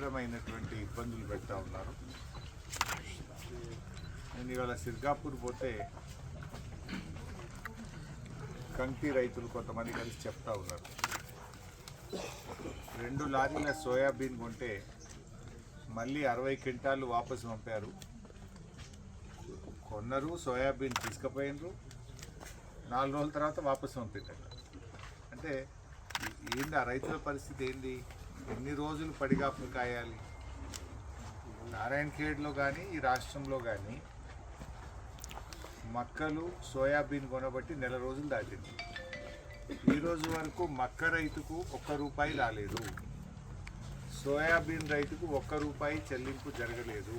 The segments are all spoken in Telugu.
భయంకరమైనటువంటి ఇబ్బందులు పెడతా ఉన్నారు. నేను ఇవాళ సిర్గాపూర్ పోతే కంకి రైతులు కొంతమంది కలిసి చెప్తా ఉన్నారు, 2 లారీల సోయాబీన్ కొంటే మళ్ళీ 60 క్వింటాలు వాపసు పంపారు. కొన్నరు, సోయాబీన్ తీసుకుపోయినరు, 4 రోజుల తర్వాత వాపసు పంపించారు. అంటే ఏంది ఆ రైతుల పరిస్థితి? ఏంది? ఎన్ని రోజులు పడిగాపులు కాయాలి? నారాయణఖేడ్లో కానీ ఈ రాష్ట్రంలో కానీ మక్కలు సోయాబీన్ కొనబట్టి నెల రోజులు దాటింది. ఈరోజు వరకు మక్క రైతుకు ₹1 రాలేదు, సోయాబీన్ రైతుకు ₹1 చెల్లింపు జరగలేదు.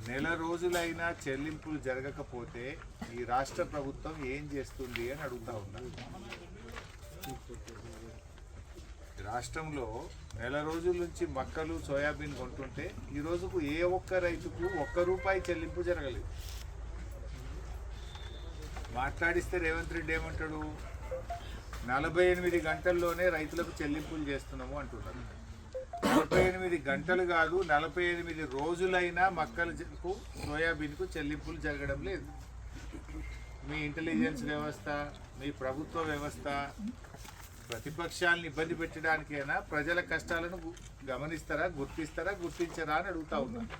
నెల రోజులైనా చెల్లింపులు జరగకపోతే ఈ రాష్ట్ర ప్రభుత్వం ఏం చేస్తుంది అని అడుగుతా ఉన్నారు. రాష్ట్రంలో నెల రోజుల నుంచి మక్కలు సోయాబీన్ కొంటుంటే ఈ రోజుకు ఏ ఒక్క రైతుకు ₹1 చెల్లింపు జరగలేదు. మాట్లాడిస్తే రేవంత్ రెడ్డి ఏమంటాడు? 48 గంటల్లోనే రైతులకు చెల్లింపులు చేస్తున్నాము అంటున్నారు. 48 గంటలు కాదు, 48 రోజులైనా మక్కలకు సోయాబీన్కు చెల్లింపులు జరగడం లేదు. మీ ఇంటెలిజెన్స్ వ్యవస్థ, మీ ప్రభుత్వ వ్యవస్థ ప్రతిపక్షాలను ఇబ్బంది పెట్టడానికైనా ప్రజల కష్టాలను గమనిస్తారా, గుర్తించరా అని అడుగుతా ఉన్నారు.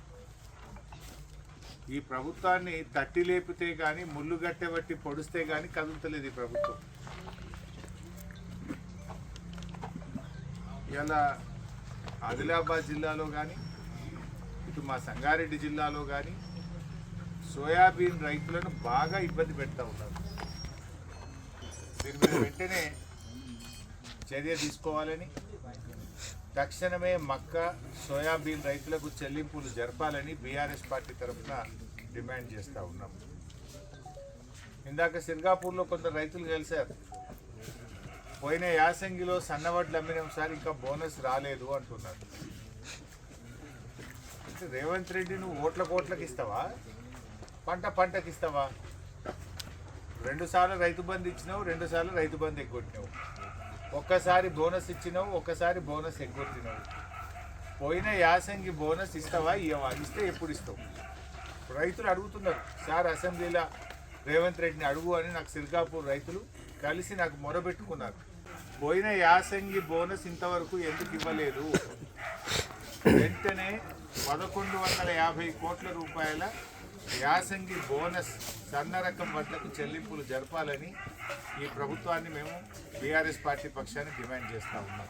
ఈ ప్రభుత్వాన్ని తట్టి లేపితే కానీ, ముళ్ళు గట్టెబట్టి పొడిస్తే కానీ కదులుతలేదు ఈ ప్రభుత్వం. ఇలా ఆదిలాబాద్ జిల్లాలో కానీ, ఇటు మా సంగారెడ్డి జిల్లాలో కానీ సోయాబీన్ రైతులను బాగా ఇబ్బంది పెడతా ఉన్నారు. దీని మీద వెంటనే చర్య తీసుకోవాలని, తక్షణమే మక్క సోయాబీన్ రైతులకు చెల్లింపులు జరపాలని బీఆర్ఎస్ పార్టీ తరఫున డిమాండ్ చేస్తూ ఉన్నాం. ఇందాక సిర్గాపూర్లో కొందరు రైతులు కలిశారు. పోయిన యాసంగిలో సన్నవడ్లు అమ్మినాం సార్, ఇంకా బోనస్ రాలేదు అంటున్నారు. అంటే రేవంత్ రెడ్డి నువ్వు ఓట్లకి ఇస్తావా, పంటకి ఇస్తావా? 2 సార్లు రైతు బంధు ఇచ్చినావు, 2 సార్లు రైతు బంధు ఎగ్గొట్టినావు. ఒక్కసారి బోనస్ ఇచ్చినావు, ఒక్కసారి బోనస్ ఎగ్గొట్టినావు. పోయిన యాసంగి బోనస్ ఇస్తావా, ఇవ్వవా? ఇస్తే ఎప్పుడు ఇస్తావు? రైతులు అడుగుతున్నారు సార్, అసెంబ్లీలో రేవంత్ రెడ్డిని అడుగు అని నాకు సిర్గాపూర్ రైతులు కలిసి నాకు మొరబెట్టుకున్నారు. పోయిన యాసంగి బోనస్ ఇంతవరకు ఎందుకు ఇవ్వలేదు? వెంటనే 1150 కోట్ల రూపాయల యాసంగి బోనస్ సన్న రకం వడ్లకు చెల్లింపులు జరపాలని ఈ ప్రభుత్వాన్ని మేము బీఆర్ఎస్ పార్టీ పక్షాన్ని డిమాండ్ చేస్తూ ఉన్నాం.